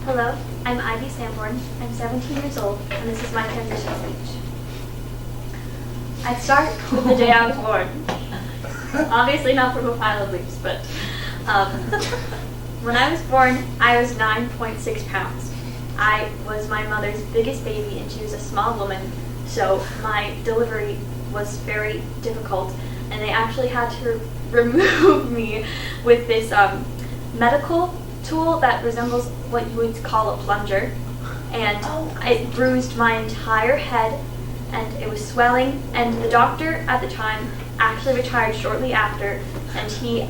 Hello, I'm Ivy Sanborn. I'm 17 years old, and this is my transition speech. I'd start with the day I was born. Obviously not from a pile of leaves, but when I was born, I was 9.6 pounds. I was my mother's biggest baby, and she was a small woman, so my delivery was very difficult, and they actually had to remove me with this medical tool that resembles what you would call a plunger, and it bruised my entire head, and it was swelling, and the doctor at the time actually retired shortly after, and he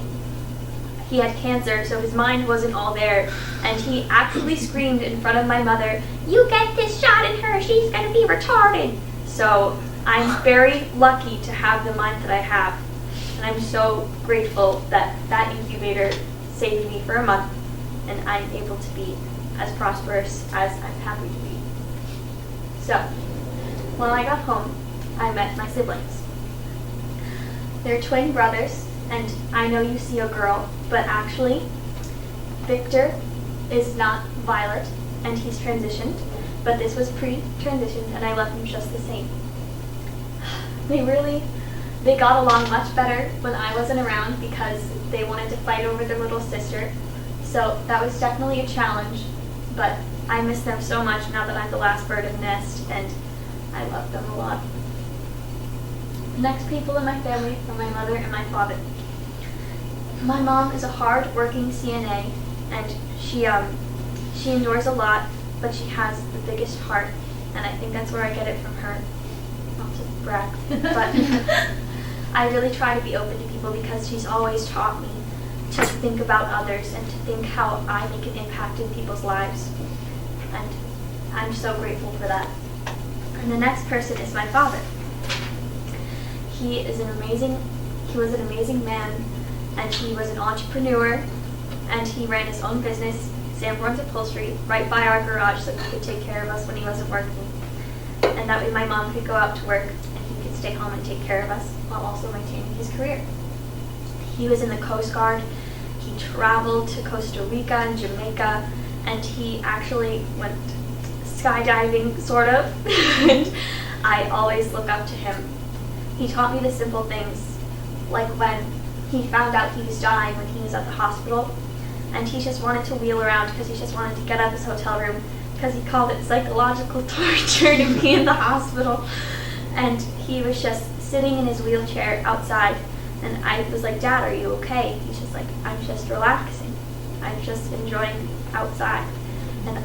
had cancer, so his mind wasn't all there, and he actually screamed in front of my mother, "You get this shot in her, she's gonna be retarded!" So I'm very lucky to have the mind that I have, and I'm so grateful that that incubator saved me for a month, and I'm able to be as prosperous as I'm happy to be. So, when I got home, I met my siblings. They're twin brothers, and I know you see a girl, but actually, Victor is not Violet, and he's transitioned, but this was pre-transitioned, and I love him just the same. They got along much better when I wasn't around because they wanted to fight over their little sister, so that was definitely a challenge, but I miss them so much now that I'm the last bird of the nest, and I love them a lot. The next people in my family are my mother and my father. My mom is a hard-working CNA, and she endures a lot, but she has the biggest heart, and I think that's where I get it from her. Not to brag, but I really try to be open to people because she's always taught me to think about others and to think how I make an impact in people's lives, and I'm so grateful for that. And the next person is my father. He was an amazing man, and he was an entrepreneur, and he ran his own business, Sanborn's Upholstery, right by our garage so he could take care of us when he wasn't working. And that way my mom could go out to work and he could stay home and take care of us while also maintaining his career. He was in the Coast Guard. He traveled to Costa Rica and Jamaica, and he actually went skydiving, sort of, and I always look up to him. He taught me the simple things, like when he found out he was dying when he was at the hospital, and he just wanted to wheel around because he just wanted to get out of his hotel room because he called it psychological torture to be in the hospital, and he was just sitting in his wheelchair outside, and I was like, "Dad, are you okay?" He's just like, "I'm just relaxing. I'm just enjoying outside." And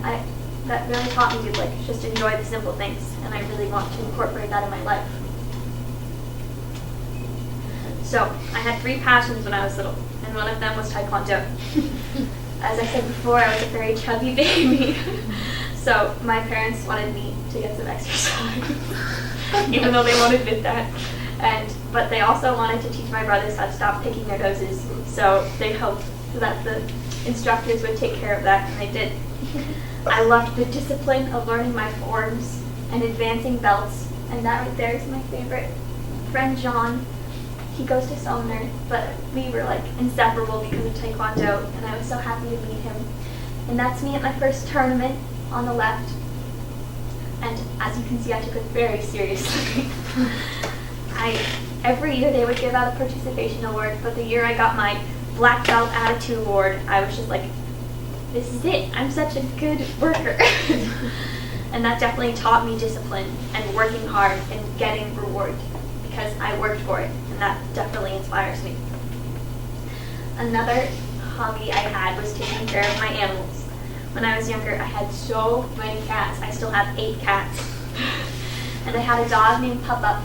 that really taught me to just enjoy the simple things, and I really want to incorporate that in my life. So, I had 3 passions when I was little, and one of them was Taekwondo. As I said before, I was a very chubby baby, so my parents wanted me to get some exercise, even though they won't admit that. But they also wanted to teach my brothers how to stop picking their noses, so they hoped that the instructors would take care of that, and they did. I loved the discipline of learning my forms and advancing belts, and that right there is my favorite. Friend John, he goes to Sumner, but we were inseparable because of Taekwondo, and I was so happy to meet him. And that's me at my first tournament on the left, and as you can see, I took it very seriously. Every year they would give out a participation award, but the year I got my black belt attitude award, I was just like, this is it, I'm such a good worker. And that definitely taught me discipline and working hard and getting reward because I worked for it, and that definitely inspires me. Another hobby I had was taking care of my animals. When I was younger, I had so many cats. I still have 8 cats. And I had a dog named Puppa,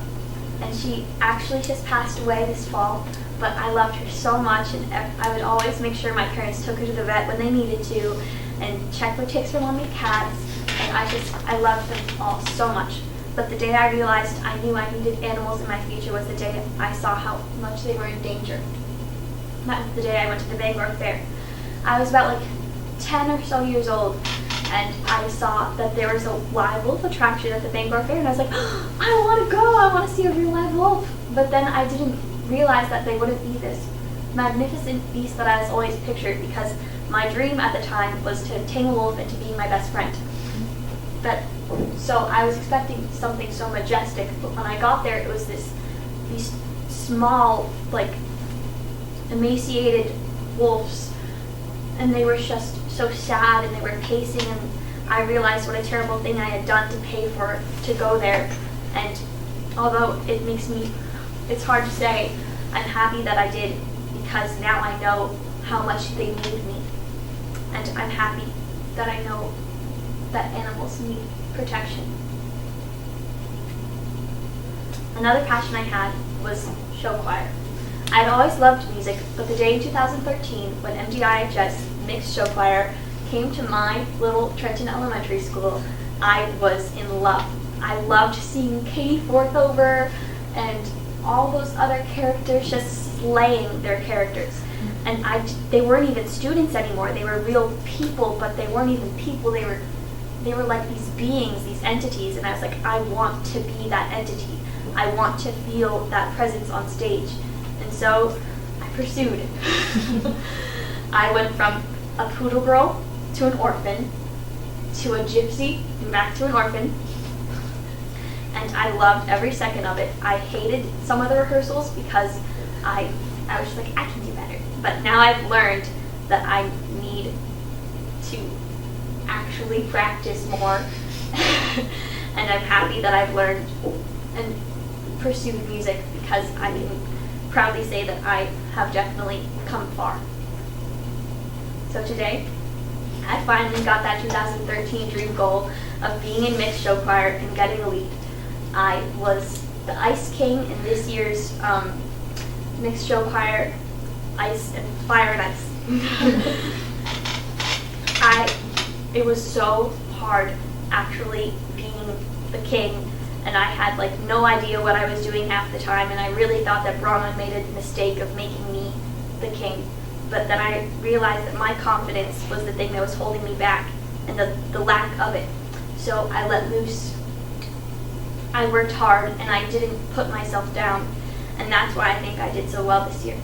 and she actually just passed away this fall, but I loved her so much, and I would always make sure my parents took her to the vet when they needed to and check for ticks for mommy cats, and I loved them all so much. But the day I realized I knew I needed animals in my future was the day I saw how much they were in danger. That was the day I went to the Bangor Fair. I was about 10 or so years old, and I saw that there was a live wolf attraction at the Bangor Fair, and I was like, oh, I want to go, I want to see a real live wolf. But then I didn't realize that they wouldn't be this magnificent beast that I was always pictured, because my dream at the time was to tame a wolf and to be my best friend. So I was expecting something so majestic, but when I got there, it was these small, like, emaciated wolves, and they were just so sad, and they were pacing, and I realized what a terrible thing I had done to pay to go there. And although it's hard to say, I'm happy that I did, because now I know how much they need me, and I'm happy that I know that animals need protection. Another passion I had was show choir. I'd always loved music, but the day in 2013 when MDIHS Mixed Show Choir came to my little Trenton Elementary School, I was in love. I loved seeing Katie Forthover and all those other characters just slaying their characters. And they weren't even students anymore. They were real people, but they weren't even people. They were like these beings, these entities, and I was like, I want to be that entity. I want to feel that presence on stage. And so I pursued. I went from a poodle girl to an orphan, to a gypsy, and back to an orphan. And I loved every second of it. I hated some of the rehearsals because I was just like, I can do better. But now I've learned that I need to actually practice more. And I'm happy that I've learned and pursued music, because I can proudly say that I have definitely come far. So today, I finally got that 2013 dream goal of being in mixed show choir and getting a lead. I was the Ice King in this year's mixed show choir, Ice and Fire and Ice. It was so hard actually being the king, and I had like no idea what I was doing half the time, and I really thought that Brahma made a mistake of making me the king. But then I realized that my confidence was the thing that was holding me back, and the lack of it. So I let loose. I worked hard, and I didn't put myself down, and that's why I think I did so well this year.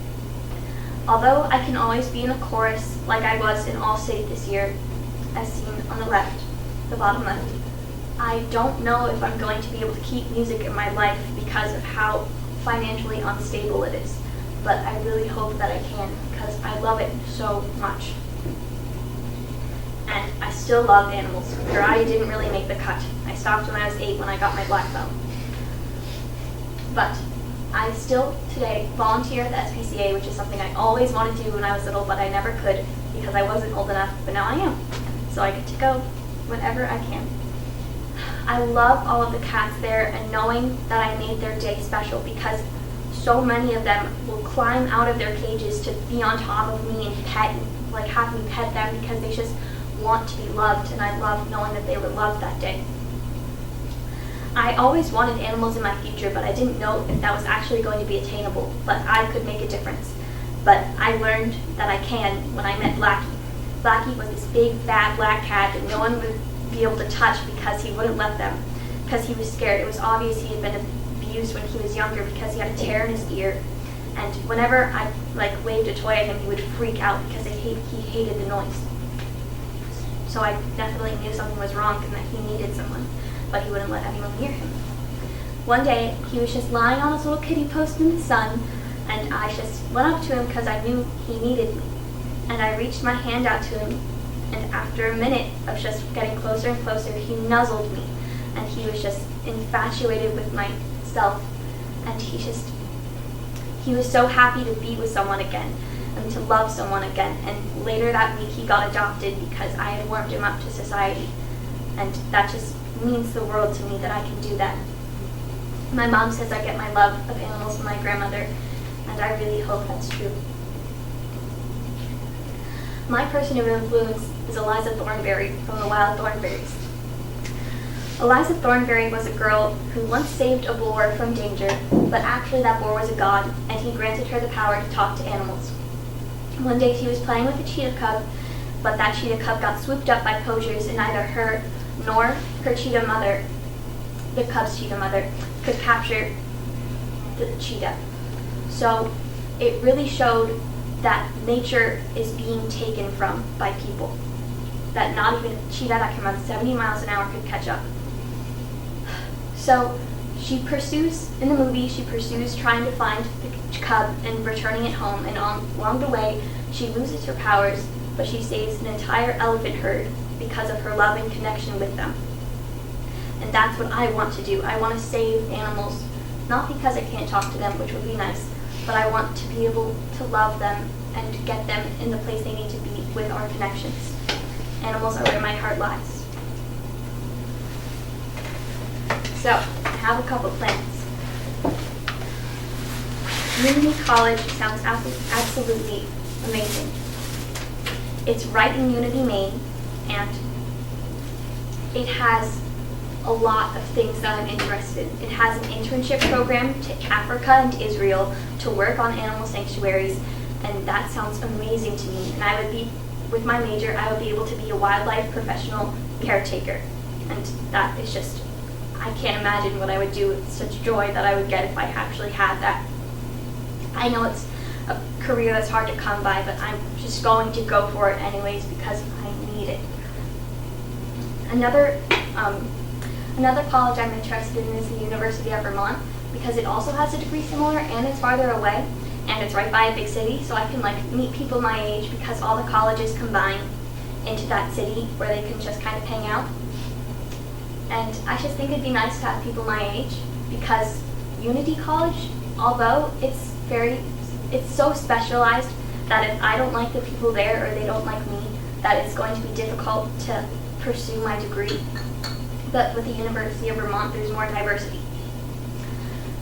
Although I can always be in a chorus like I was in All State this year, as seen on the bottom left, I don't know if I'm going to be able to keep music in my life because of how financially unstable it is. But I really hope that I can, because I love it so much. And I still love animals. Karate didn't really make the cut. I stopped when I was 8 when I got my black belt. But I still today volunteer at the SPCA, which is something I always wanted to do when I was little, but I never could because I wasn't old enough, but now I am. So I get to go whenever I can. I love all of the cats there, and knowing that I made their day special, because so many of them will climb out of their cages to be on top of me and have me pet them, because they just want to be loved, and I love knowing that they were loved that day. I always wanted animals in my future, but I didn't know if that was actually going to be attainable, but I could make a difference. But I learned that I can when I met Blackie. Blackie was this big, fat black cat that no one would be able to touch because he wouldn't let them, because he was scared. It was obvious he had been abused when he was younger because he had a tear in his ear. And whenever I waved a toy at him, he would freak out because he hated the noise. So I definitely knew something was wrong and that he needed someone, but he wouldn't let anyone near him. One day, he was just lying on his little kitty post in the sun, and I just went up to him because I knew he needed me. And I reached my hand out to him, and after a minute of just getting closer and closer, he nuzzled me, and he was just infatuated with myself, and he was so happy to be with someone again and to love someone again. And later that week, he got adopted because I had warmed him up to society, and that just means the world to me that I can do that. My mom says I get my love of animals from my grandmother, and I really hope that's true. My person of influence is Eliza Thornberry from the Wild Thornberries. Eliza Thornberry was a girl who once saved a boar from danger, but actually that boar was a god, and he granted her the power to talk to animals. One day she was playing with a cheetah cub, but that cheetah cub got swooped up by poachers, and neither her nor her cheetah mother, the cub's cheetah mother, could capture the cheetah. So it really showed that nature is being taken from by people. That not even a cheetah that can run 70 miles an hour could catch up. So she pursues, in the movie, she pursues trying to find the cub and returning it home, and along the way, she loses her powers, but she saves an entire elephant herd because of her love and connection with them. And that's what I want to do. I want to save animals, not because I can't talk to them, which would be nice, but I want to be able to love them and get them in the place they need to be with our connections. Animals are where my heart lies. So, I have a couple plans. Community college sounds absolutely amazing. It's right in Unity, Maine, and it has a lot of things that I'm interested in. It has an internship program to Africa and Israel to work on animal sanctuaries, and that sounds amazing to me. And I would be, with my major, I would be able to be a wildlife professional caretaker. And that is just, I can't imagine what I would do with such joy that I would get if I actually had that. I know it's a career that's hard to come by, but I'm just going to go for it anyways because I need it. Another college I'm interested in is the University of Vermont because it also has a degree similar and it's farther away and it's right by a big city, so I can meet people my age because all the colleges combine into that city where they can just kind of hang out. And I just think it'd be nice to have people my age because Unity College, although it's so specialized that if I don't like the people there or they don't like me, that it's going to be difficult to pursue my degree. But with the University of Vermont, there's more diversity.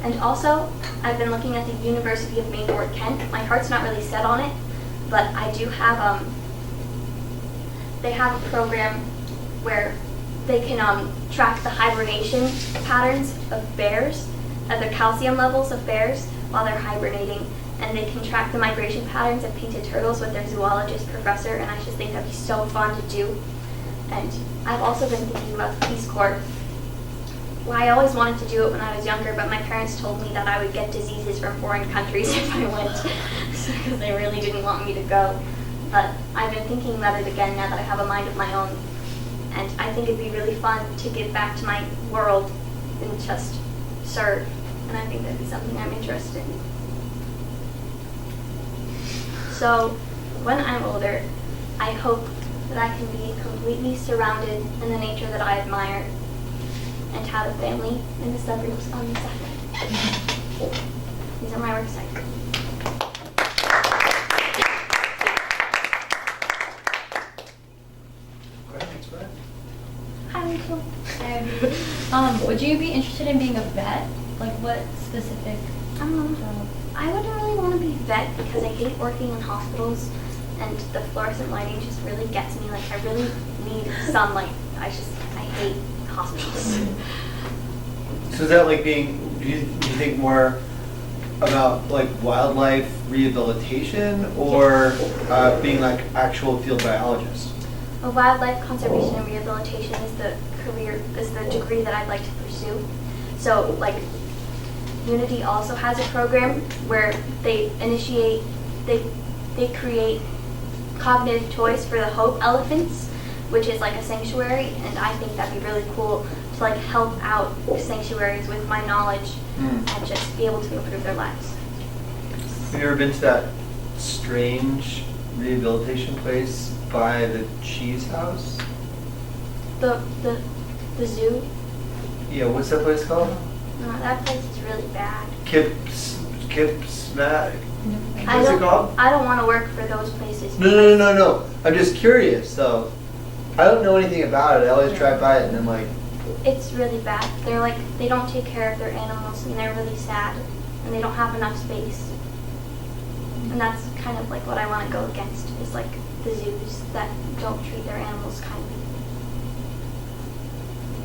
And also, I've been looking at the University of Maine or Kent. My heart's not really set on it, but I do have, they have a program where they can track the hibernation patterns of bears, the calcium levels of bears while they're hibernating, and they can track the migration patterns of painted turtles with their zoologist professor, and I just think that'd be so fun to do. And I've also been thinking about the Peace Corps. Well, I always wanted to do it when I was younger, but my parents told me that I would get diseases from foreign countries if I went, because they really didn't want me to go. But I've been thinking about it again now that I have a mind of my own. And I think it'd be really fun to give back to my world and just serve. And I think that'd be something I'm interested in. So, when I'm older, I hope that I can be completely surrounded in the nature that I admire and have a family in the suburbs on the side. These are my work sites. Hi, Rachel. Hi. Would you be interested in being a vet? Like what specific job? I wouldn't really want to be a vet because I hate working in hospitals. And the fluorescent lighting just really gets me. Like, I really need sunlight. I hate hospitals. So is that like being, do you think more about like wildlife rehabilitation or being like actual field biologist? Well, wildlife conservation and rehabilitation is the degree that I'd like to pursue. So, like, Unity also has a program where they create cognitive toys for the Hope elephants, which is like a sanctuary, and I think that'd be really cool to like help out sanctuaries with my knowledge and just be able to improve their lives. Have you ever been to that strange rehabilitation place by the cheese house? The zoo? Yeah, what's that place called? No, that place is really bad. Kip's Mac. I What's it called? I don't want to work for those places. No. I'm just curious, though. I don't know anything about it. I always drive by it, and I'm like... It's really bad. They don't take care of their animals, and they're really sad, and they don't have enough space. And that's kind of like what I want to go against, is like the zoos that don't treat their animals kindly.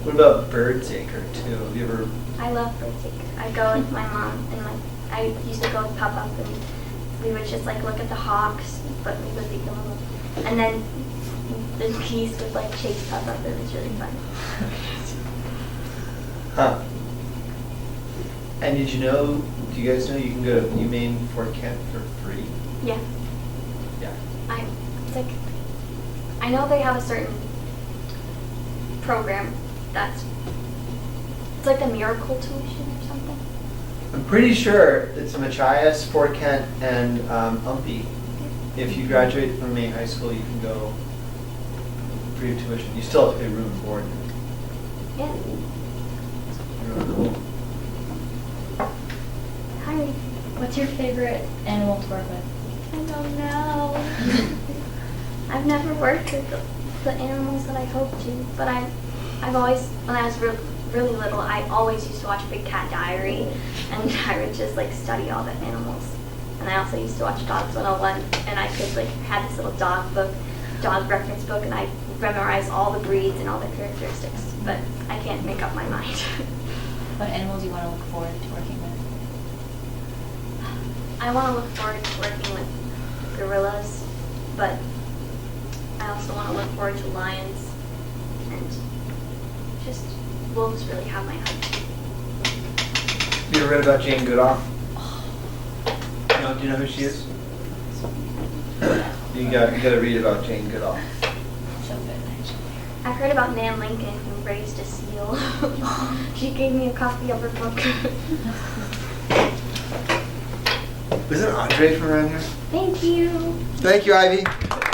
What about Birdsaker, too? Have you ever... I love Birdsaker. I go with my mom, and I used to go with Papa, and we would just like look at the hawks, but we would be going, and then the geese would like chase Papa. It was really fun. Huh. And do you guys know you can go to UMaine Fort Kent for free? Yeah. it's like, I know they have a certain program it's like the miracle tuition or something. I'm pretty sure it's Machias, Fort Kent, and Umpy. If you graduate from Maine High School, you can go free of tuition. You still have to pay room and board. Yeah. Really cool. Hi. What's your favorite animal to work with? I don't know. I've never worked with the animals that I hope to, but I've always, when I was really little, I always used to watch Big Cat Diary, and I would just like study all the animals. And I also used to watch Dogs 101, and I could like had this little dog reference book, and I memorized all the breeds and all the characteristics, but I can't make up my mind. What animals do you want to look forward to working with? I want to look forward to working with gorillas, but I also want to look forward to lions, and just wolves really have my heart. You ever read about Jane Goodall? No, do you know who she is? You gotta read about Jane Goodall. So good, actually. I've heard about Nan Lincoln, who raised a seal. She gave me a copy of her book. Wasn't Andre from around here? Thank you. Thank you, Ivy.